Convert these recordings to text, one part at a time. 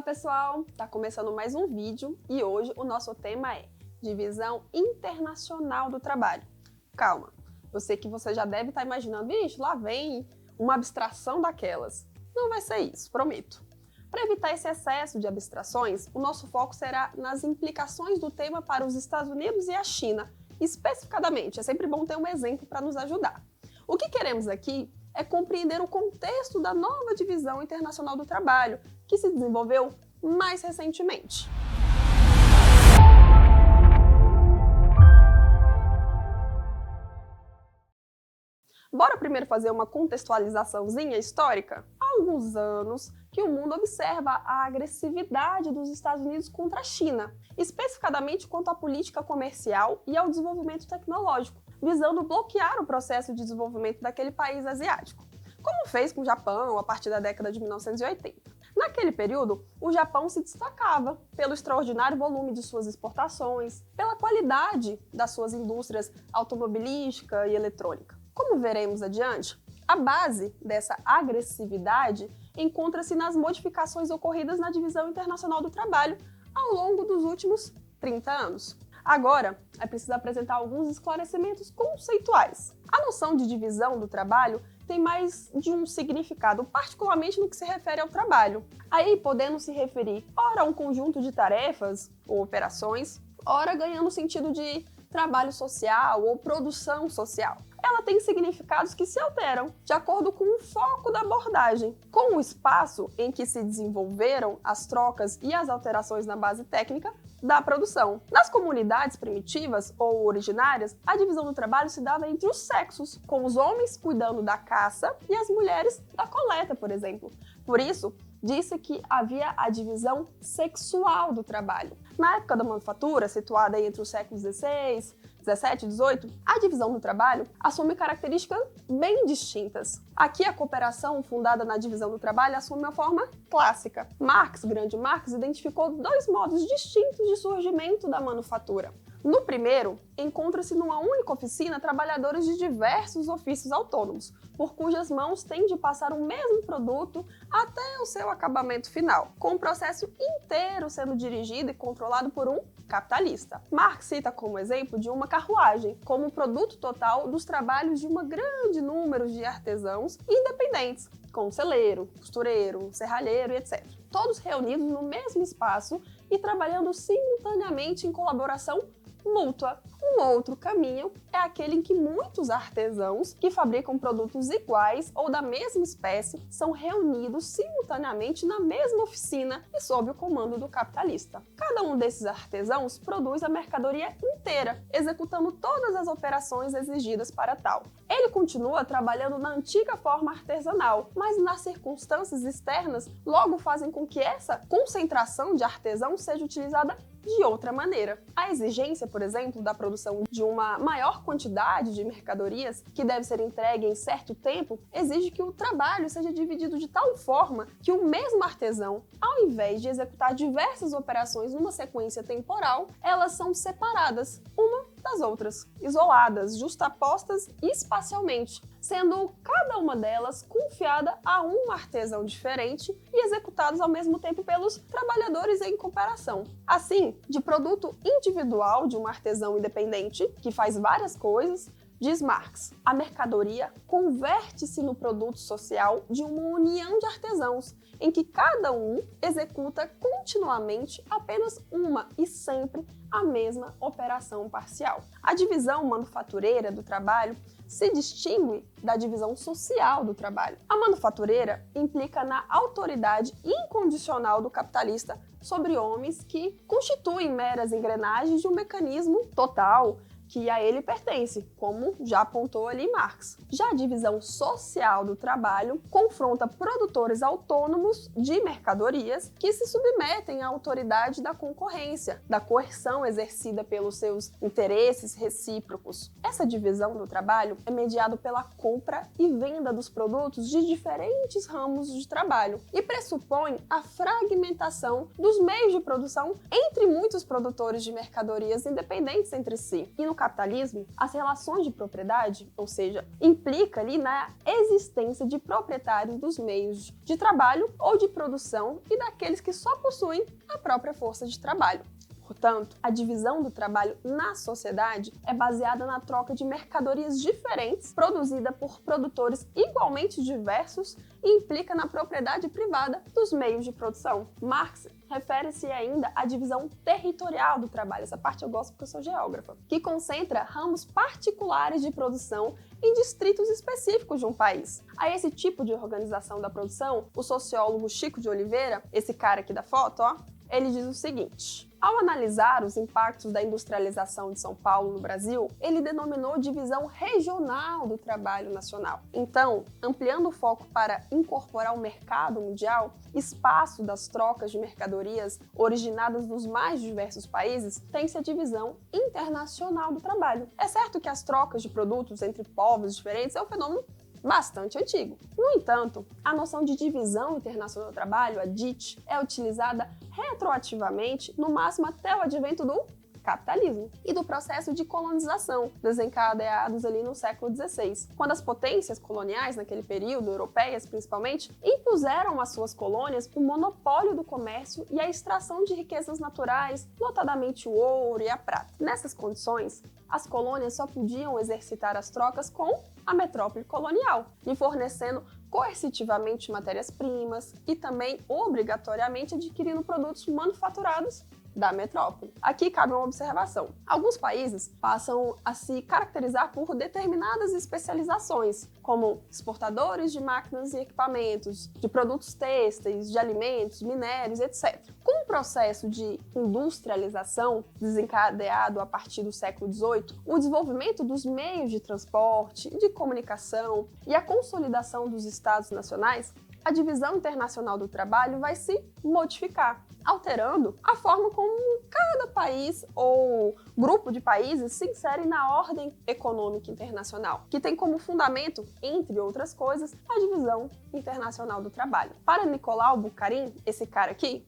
Olá pessoal, tá começando mais um vídeo e hoje o nosso tema é Divisão Internacional do Trabalho. Calma, eu sei que você já deve estar imaginando, bicho, lá vem uma abstração daquelas. Não vai ser isso, prometo. Para evitar esse excesso de abstrações, o nosso foco será nas implicações do tema para os Estados Unidos e a China, especificadamente. É sempre bom ter um exemplo para nos ajudar. O que queremos aqui é compreender o contexto da nova divisão internacional do trabalho, que se desenvolveu mais recentemente. Bora primeiro fazer uma contextualizaçãozinha histórica? Há alguns anos que o mundo observa a agressividade dos Estados Unidos contra a China, especificadamente quanto à política comercial e ao desenvolvimento tecnológico, visando bloquear o processo de desenvolvimento daquele país asiático, como fez com o Japão a partir da década de 1980. Naquele período, o Japão se destacava pelo extraordinário volume de suas exportações, pela qualidade das suas indústrias automobilística e eletrônica. Como veremos adiante, a base dessa agressividade encontra-se nas modificações ocorridas na divisão internacional do trabalho ao longo dos últimos 30 anos. Agora, é preciso apresentar alguns esclarecimentos conceituais. A noção de divisão do trabalho tem mais de um significado, particularmente no que se refere ao trabalho. Aí podendo se referir ora a um conjunto de tarefas ou operações, ora ganhando o sentido de trabalho social ou produção social. Ela tem significados que se alteram de acordo com o foco da abordagem, com o espaço em que se desenvolveram as trocas e as alterações na base técnica da produção. Nas comunidades primitivas ou originárias, a divisão do trabalho se dava entre os sexos, com os homens cuidando da caça e as mulheres da coleta, por exemplo. Por isso, disse que havia a divisão sexual do trabalho. Na época da manufatura, situada entre os séculos XVI, XVII e XVIII, a divisão do trabalho assume características bem distintas. Aqui a cooperação fundada na divisão do trabalho assume uma forma clássica. Marx, o grande Marx, identificou dois modos distintos de surgimento da manufatura. No primeiro, encontra-se numa única oficina trabalhadores de diversos ofícios autônomos, por cujas mãos tem de passar o mesmo produto até o seu acabamento final, com o processo inteiro sendo dirigido e controlado por um capitalista. Marx cita como exemplo de uma carruagem, como produto total dos trabalhos de um grande número de artesãos independentes, como celeiro, costureiro, serralheiro e etc. Todos reunidos no mesmo espaço e trabalhando simultaneamente em colaboração mútua. Um outro caminho é aquele em que muitos artesãos que fabricam produtos iguais ou da mesma espécie são reunidos simultaneamente na mesma oficina e sob o comando do capitalista. Cada um desses artesãos produz a mercadoria inteira, executando todas as operações exigidas para tal. Ele continua trabalhando na antiga forma artesanal, mas nas circunstâncias externas logo fazem com que essa concentração de artesãos seja utilizada de outra maneira. A exigência, por exemplo, da produção de uma maior quantidade de mercadorias que deve ser entregue em certo tempo, exige que o trabalho seja dividido de tal forma que o mesmo artesão, ao invés de executar diversas operações numa sequência temporal, elas são separadas uma das outras, isoladas, justapostas espacialmente, sendo cada uma delas confiada a um artesão diferente e executados ao mesmo tempo pelos trabalhadores em cooperação. Assim, de produto individual de um artesão independente, que faz várias coisas, diz Marx, a mercadoria converte-se no produto social de uma união de artesãos, em que cada um executa continuamente apenas uma e sempre a mesma operação parcial. A divisão manufatureira do trabalho se distingue da divisão social do trabalho. A manufatureira implica na autoridade incondicional do capitalista sobre homens que constituem meras engrenagens de um mecanismo total que a ele pertence, como já apontou ali Marx. Já a divisão social do trabalho confronta produtores autônomos de mercadorias que se submetem à autoridade da concorrência, da coerção exercida pelos seus interesses recíprocos. Essa divisão do trabalho é mediada pela compra e venda dos produtos de diferentes ramos de trabalho e pressupõe a fragmentação dos meios de produção entre muitos produtores de mercadorias independentes entre si. E no capitalismo, as relações de propriedade, ou seja, implica ali na existência de proprietários dos meios de trabalho ou de produção e daqueles que só possuem a própria força de trabalho. Portanto, a divisão do trabalho na sociedade é baseada na troca de mercadorias diferentes, produzida por produtores igualmente diversos e implica na propriedade privada dos meios de produção. Marx refere-se ainda à divisão territorial do trabalho, essa parte eu gosto porque eu sou geógrafa, que concentra ramos particulares de produção em distritos específicos de um país. A esse tipo de organização da produção, o sociólogo Chico de Oliveira, esse cara aqui da foto, ó, ele diz o seguinte: ao analisar os impactos da industrialização de São Paulo no Brasil, ele denominou divisão regional do trabalho nacional. Então, ampliando o foco para incorporar o mercado mundial, espaço das trocas de mercadorias originadas dos mais diversos países, tem-se a divisão internacional do trabalho. É certo que as trocas de produtos entre povos diferentes é um fenômeno bastante antigo. No entanto, a noção de divisão internacional do trabalho, a DIT, é utilizada retroativamente, no máximo até o advento do capitalismo e do processo de colonização, desencadeados ali no século XVI, quando as potências coloniais, naquele período, europeias principalmente, impuseram às suas colônias o monopólio do comércio e a extração de riquezas naturais, notadamente o ouro e a prata. Nessas condições, as colônias só podiam exercitar as trocas com a metrópole colonial, lhe fornecendo coercitivamente matérias-primas e também obrigatoriamente adquirindo produtos manufaturados da metrópole. Aqui cabe uma observação. Alguns países passam a se caracterizar por determinadas especializações, como exportadores de máquinas e equipamentos, de produtos têxteis, de alimentos, minérios, etc. Com o processo de industrialização desencadeado a partir do século XVIII, o desenvolvimento dos meios de transporte, de comunicação e a consolidação dos estados nacionais, a divisão internacional do trabalho vai se modificar, alterando a forma como cada país ou grupo de países se insere na ordem econômica internacional, que tem como fundamento, entre outras coisas, a divisão internacional do trabalho. Para Nicolau Bukharin, esse cara aqui,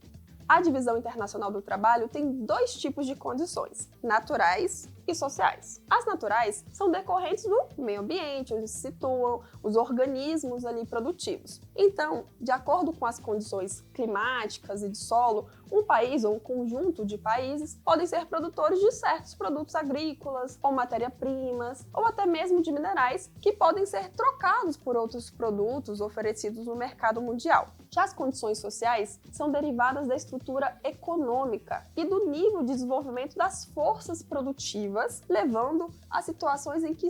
a divisão internacional do trabalho tem dois tipos de condições: naturais e sociais. As naturais são decorrentes do meio ambiente, onde se situam os organismos ali produtivos. Então, de acordo com as condições climáticas e de solo, um país ou um conjunto de países podem ser produtores de certos produtos agrícolas, ou matéria-primas, ou até mesmo de minerais, que podem ser trocados por outros produtos oferecidos no mercado mundial. Já as condições sociais são derivadas da estrutura econômica e do nível de desenvolvimento das forças produtivas, levando a situações em que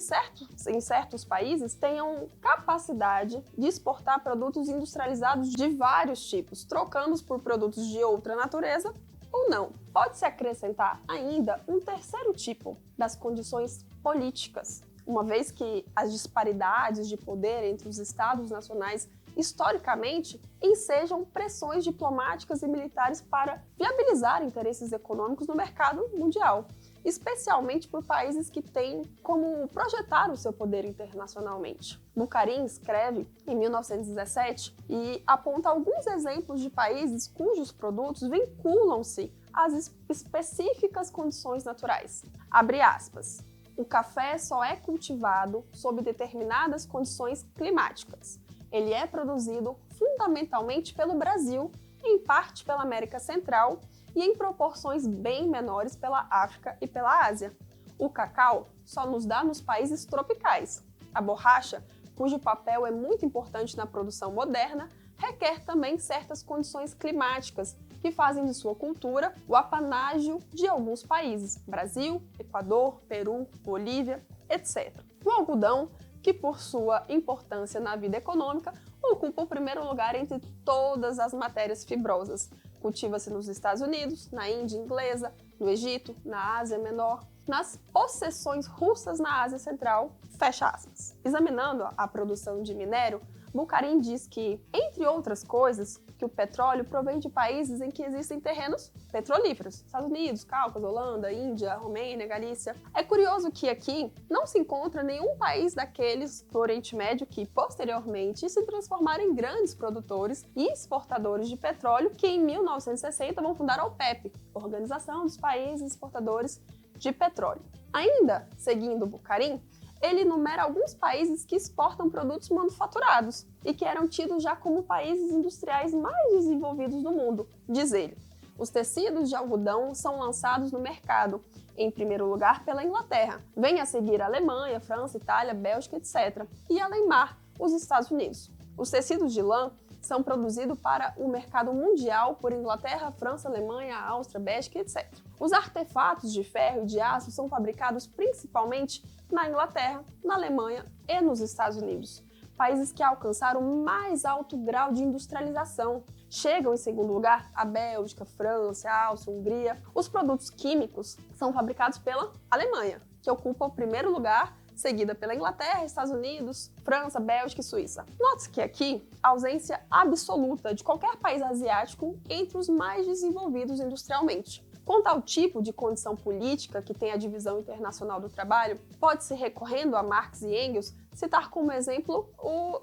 em certos países tenham capacidade de exportar produtos industrializados de vários tipos, trocando-os por produtos de outra natureza ou não. Pode-se acrescentar ainda um terceiro tipo, das condições políticas, uma vez que as disparidades de poder entre os estados nacionais historicamente ensejam pressões diplomáticas e militares para viabilizar interesses econômicos no mercado mundial, especialmente por países que têm como projetar o seu poder internacionalmente. Bukharin escreve em 1917 e aponta alguns exemplos de países cujos produtos vinculam-se às específicas condições naturais. Abre aspas. O café só é cultivado sob determinadas condições climáticas. Ele é produzido fundamentalmente pelo Brasil, em parte pela América Central e em proporções bem menores pela África e pela Ásia. O cacau só nos dá nos países tropicais. A borracha, cujo papel é muito importante na produção moderna, requer também certas condições climáticas que fazem de sua cultura o apanágio de alguns países: Brasil, Equador, Peru, Bolívia, etc. O algodão, que por sua importância na vida econômica, ocupa o primeiro lugar entre todas as matérias fibrosas. Cultiva-se nos Estados Unidos, na Índia inglesa, no Egito, na Ásia Menor, nas possessões russas na Ásia Central, fecha aspas. Examinando a produção de minério, Bukharin diz que, entre outras coisas, que o petróleo provém de países em que existem terrenos petrolíferos, Estados Unidos, Cáucaso, Holanda, Índia, Romênia, Galícia. É curioso que aqui não se encontra nenhum país daqueles do Oriente Médio que, posteriormente, se transformaram em grandes produtores e exportadores de petróleo, que em 1960 vão fundar a OPEP, Organização dos Países Exportadores de petróleo. Ainda seguindo Bucarim, ele enumera alguns países que exportam produtos manufaturados e que eram tidos já como países industriais mais desenvolvidos do mundo. Diz ele, os tecidos de algodão são lançados no mercado, em primeiro lugar pela Inglaterra, vem a seguir a Alemanha, França, Itália, Bélgica, etc. E além mar, os Estados Unidos. Os tecidos de lã são produzidos para o mercado mundial por Inglaterra, França, Alemanha, Áustria, Bélgica, etc. Os artefatos de ferro e de aço são fabricados principalmente na Inglaterra, na Alemanha e nos Estados Unidos, países que alcançaram o mais alto grau de industrialização. Chegam em segundo lugar a Bélgica, França, Áustria, Hungria. Os produtos químicos são fabricados pela Alemanha, que ocupa o primeiro lugar, seguida pela Inglaterra, Estados Unidos, França, Bélgica e Suíça. Note-se que aqui a ausência absoluta de qualquer país asiático entre os mais desenvolvidos industrialmente. Quanto ao tipo de condição política que tem a divisão internacional do trabalho, pode-se, recorrendo a Marx e Engels, citar como exemplo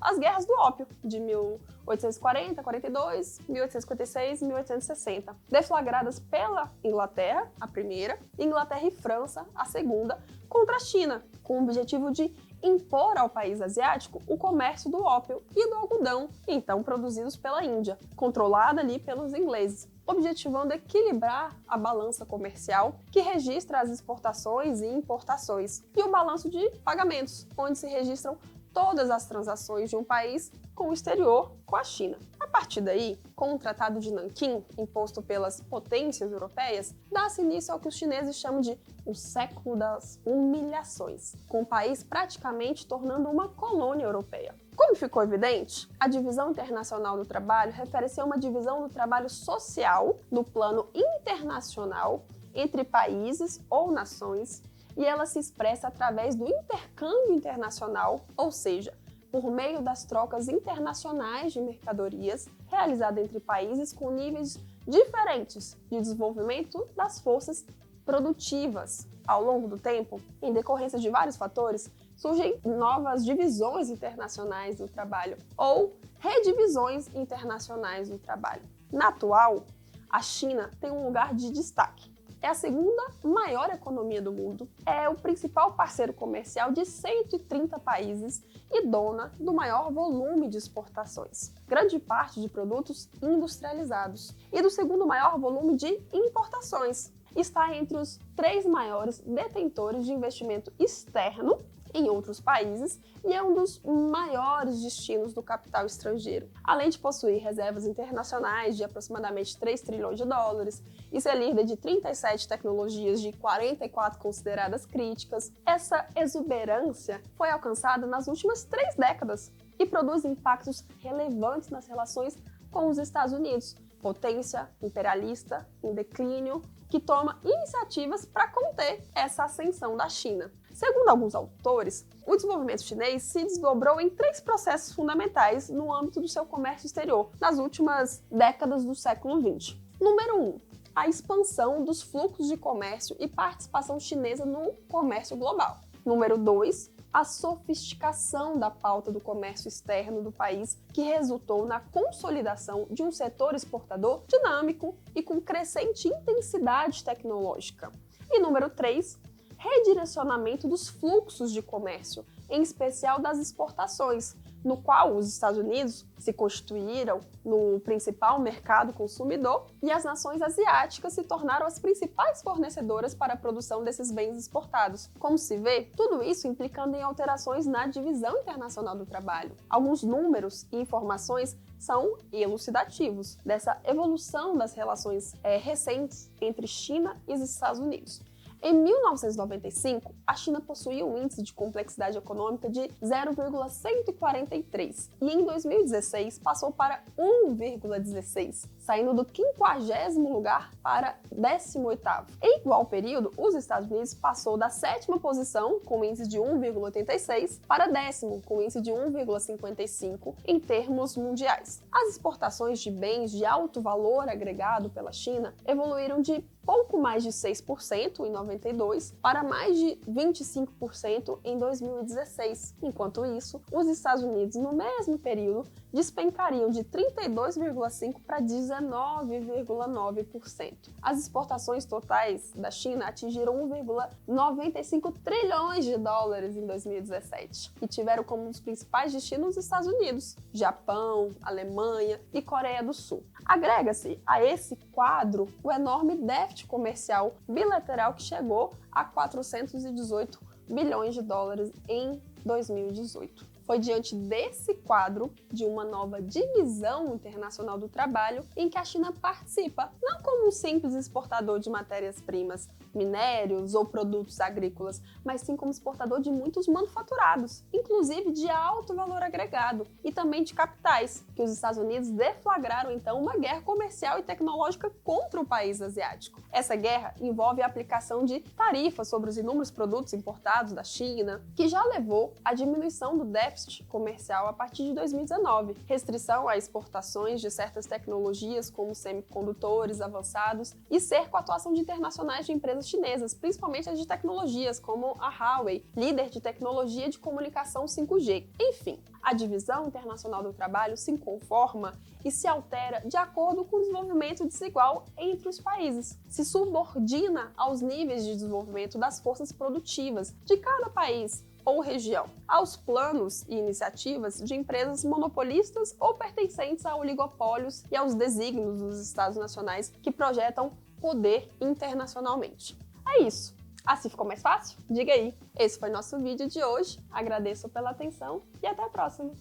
as guerras do ópio, de 1840, 42, 1856 e 1860, deflagradas pela Inglaterra, a primeira, Inglaterra e França, a segunda, contra a China, com o objetivo de impor ao país asiático o comércio do ópio e do algodão, então produzidos pela Índia, controlada ali pelos ingleses, objetivando equilibrar a balança comercial que registra as exportações e importações e o balanço de pagamentos, onde se registram todas as transações de um país com o exterior, com a China. A partir daí, com o Tratado de Nanquim, imposto pelas potências europeias, dá-se início ao que os chineses chamam de o século das humilhações, com o país praticamente tornando uma colônia europeia. Como ficou evidente, a divisão internacional do trabalho refere-se a uma divisão do trabalho social no plano internacional entre países ou nações, e ela se expressa através do intercâmbio internacional, ou seja, por meio das trocas internacionais de mercadorias realizadas entre países com níveis diferentes de desenvolvimento das forças produtivas. Ao longo do tempo, em decorrência de vários fatores, surgem novas divisões internacionais do trabalho ou redivisões internacionais do trabalho. Na atual, a China tem um lugar de destaque. É a segunda maior economia do mundo, é o principal parceiro comercial de 130 países e dona do maior volume de exportações, grande parte de produtos industrializados, e do segundo maior volume de importações. Está entre os 3 maiores detentores de investimento externo em outros países e é um dos maiores destinos do capital estrangeiro, além de possuir reservas internacionais de aproximadamente 3 trilhões de dólares e ser líder de 37 tecnologias de 44 consideradas críticas. Essa exuberância foi alcançada nas últimas 3 décadas e produz impactos relevantes nas relações com os Estados Unidos, potência imperialista em declínio, que toma iniciativas para conter essa ascensão da China. Segundo alguns autores, o desenvolvimento chinês se desdobrou em 3 processos fundamentais no âmbito do seu comércio exterior nas últimas décadas do século XX. Número 1. A expansão dos fluxos de comércio e participação chinesa no comércio global. Número 2. A sofisticação da pauta do comércio externo do país, que resultou na consolidação de um setor exportador dinâmico e com crescente intensidade tecnológica. E número 3, redirecionamento dos fluxos de comércio, em especial das exportações, no qual os Estados Unidos se constituíram no principal mercado consumidor e as nações asiáticas se tornaram as principais fornecedoras para a produção desses bens exportados. Como se vê, tudo isso implicando em alterações na divisão internacional do trabalho. Alguns números e informações são elucidativos dessa evolução das relações recentes entre China e os Estados Unidos. Em 1995, a China possuía um índice de complexidade econômica de 0,143 e em 2016 passou para 1,16, saindo do 50º lugar para 18º. Em igual período, os Estados Unidos passou da 7ª posição, com índice de 1,86, para 10º, com índice de 1,55 em termos mundiais. As exportações de bens de alto valor agregado pela China evoluíram de pouco mais de 6% em 92 para mais de 25% em 2016. Enquanto isso, os Estados Unidos, no mesmo período, despencariam de 32,5% para 19%. 19,9%. As exportações totais da China atingiram 1,95 trilhões de dólares em 2017 e tiveram como um dos principais destinos os Estados Unidos, Japão, Alemanha e Coreia do Sul. Agrega-se a esse quadro o enorme déficit comercial bilateral que chegou a 418 bilhões de dólares em 2018. Foi diante desse quadro de uma nova divisão internacional do trabalho em que a China participa, não como um simples exportador de matérias-primas, minérios ou produtos agrícolas, mas sim como exportador de muitos manufaturados, inclusive de alto valor agregado e também de capitais, que os Estados Unidos deflagraram então uma guerra comercial e tecnológica contra o país asiático. Essa guerra envolve a aplicação de tarifas sobre os inúmeros produtos importados da China, que já levou à diminuição do déficit comercial a partir de 2019, restrição a exportações de certas tecnologias como semicondutores avançados e cerco à atuação de internacionais de empresas chinesas, principalmente as de tecnologias como a Huawei, líder de tecnologia de comunicação 5G. Enfim, a divisão internacional do trabalho se conforma e se altera de acordo com o desenvolvimento desigual entre os países, se subordina aos níveis de desenvolvimento das forças produtivas de cada país ou região, aos planos e iniciativas de empresas monopolistas ou pertencentes a oligopólios e aos desígnios dos Estados nacionais que projetam poder internacionalmente. É isso. Assim ficou mais fácil? Diga aí. Esse foi nosso vídeo de hoje. Agradeço pela atenção e até a próxima.